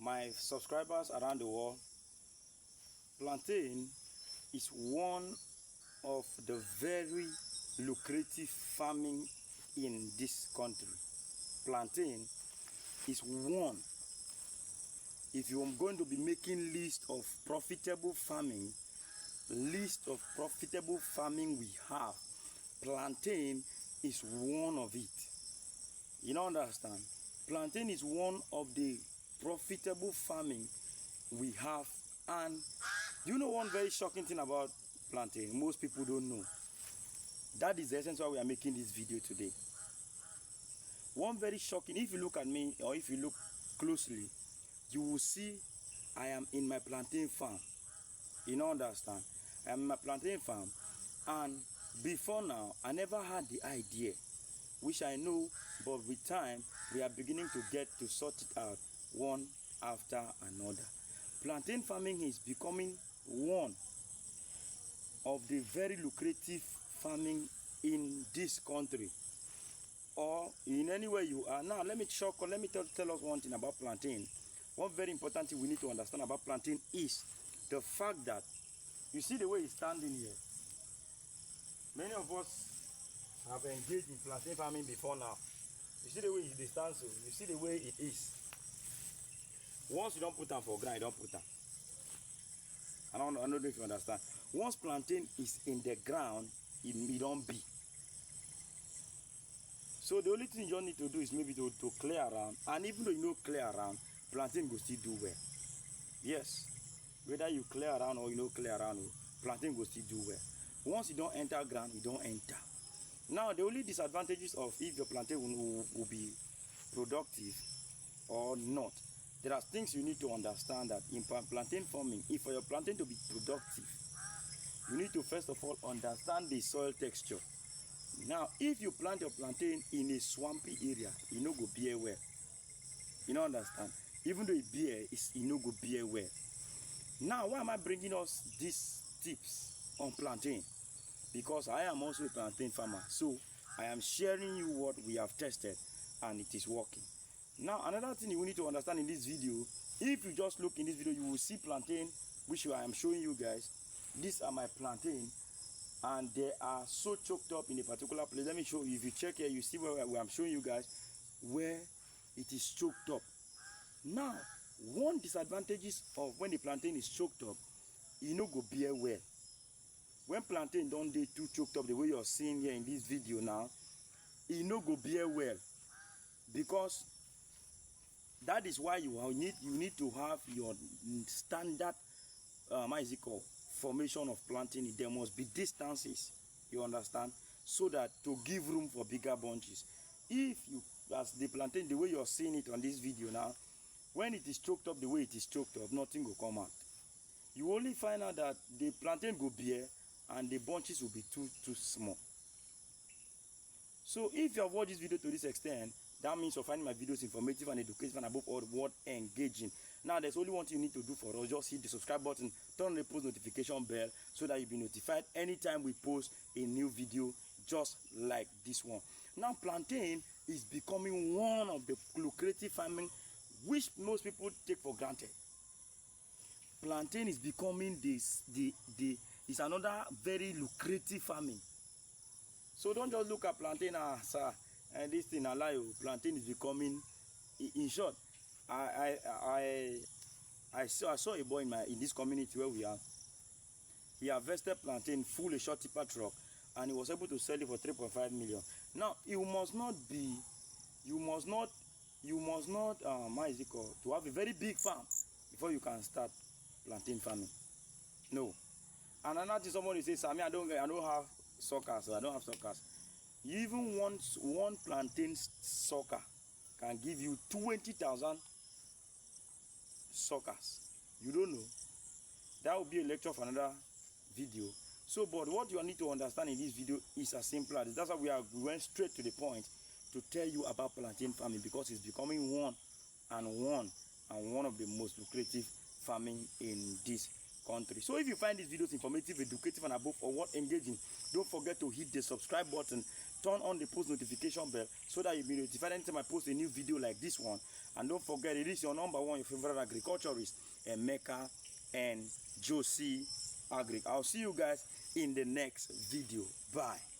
my subscribers around the world, plantain is one of the very lucrative farming in this country. Plantain is one. If you are going to be making list of profitable farming we have, plantain is one of it. You don't understand? Plantain is one of the profitable farming we have. And you know one very shocking thing about plantain? Most people don't know. That is the essence why we are making this video today. One very shocking, if you look at me or if you look closely, you will see I am in my plantain farm. You don't understand? I am in my plantain farm, and before now I never had the idea, which I know, but with time we are beginning to get to sort it out one after another. Plantain farming is becoming one of the very lucrative farming in this country, or in anywhere you are. Now let me tell us one thing about plantain. One very important thing we need to understand about plantain is the fact that, you see the way he's standing here. Many of us have engaged in plantain farming before now. You see the way he stands, so you see the way it is. Once you don't put them for ground, you don't put them. I don't know if you understand. Once plantain is in the ground, it don't be. So the only thing you don't need to do is maybe to clear around. And even though you know clear around, plantain will still do well. Yes. Whether you clear around or you know clear around, plantain will still do well. Once you don't enter ground, you don't enter. Now the only disadvantages of if your plantain will be productive or not, there are things you need to understand that in plantain farming, if for your plantain to be productive, you need to first of all understand the soil texture. Now, if you plant your plantain in a swampy area, it no go bear well. You don't understand? Even though it bear, it no go bear well. Now, why am I bringing us these tips on plantain? Because I am also a plantain farmer, so I am sharing you what we have tested and it is working. Now, another thing you need to understand in this video, if you just look in this video, you will see plantain, which I am showing you guys. These are my plantain, and they are so choked up in a particular place. Let me show you. If you check here, you see where I'm showing you guys where it is choked up. Now, one disadvantage of when the plantain is choked up, it no go bear well. When plantain don't dey too choked up the way you're seeing here in this video now, it no go bear well, because that is why you need to have your standard formation of planting. There must be distances, you understand, so that to give room for bigger bunches. If you, as the plantain, the way you're seeing it on this video now, when it is choked up the way it is choked up, nothing will come out. You only find out that the plantain will bear and the bunches will be too small. So if you have watched this video to this extent, that means you're finding my videos informative and educative and above all, what engaging. Now, there's only one thing you need to do for us. Just hit the subscribe button, turn on the post notification bell so that you'll be notified anytime we post a new video just like this one. Now, plantain is becoming one of the lucrative farming which most people take for granted. Plantain is becoming is another very lucrative farming. So don't just look at plantain as and this thing allow plantain is becoming. In short, I saw a boy in this community where we are. He harvested plantain full a short tipper truck, and he was able to sell it for 3.5 million. Now, you must not to have a very big farm before you can start plantain farming. No. And another thing, somebody says, Sammy, I don't have suckers, so I don't have suckers. You even want one plantain sucker can give you 20,000 suckers. You don't know. That will be a lecture for another video. So, but what you need to understand in this video is as simple as this. That's why we went straight to the point to tell you about plantain farming, because it's becoming one of the most lucrative farming in this country. So if you find these videos informative, educative, and above all, what engaging, don't forget to hit the subscribe button, turn on the post notification bell so that you'll be notified anytime I post a new video like this one. And don't forget, it is your number one, your favorite agriculturist, Emeka and Josie Agric. I'll see you guys in the next video. Bye.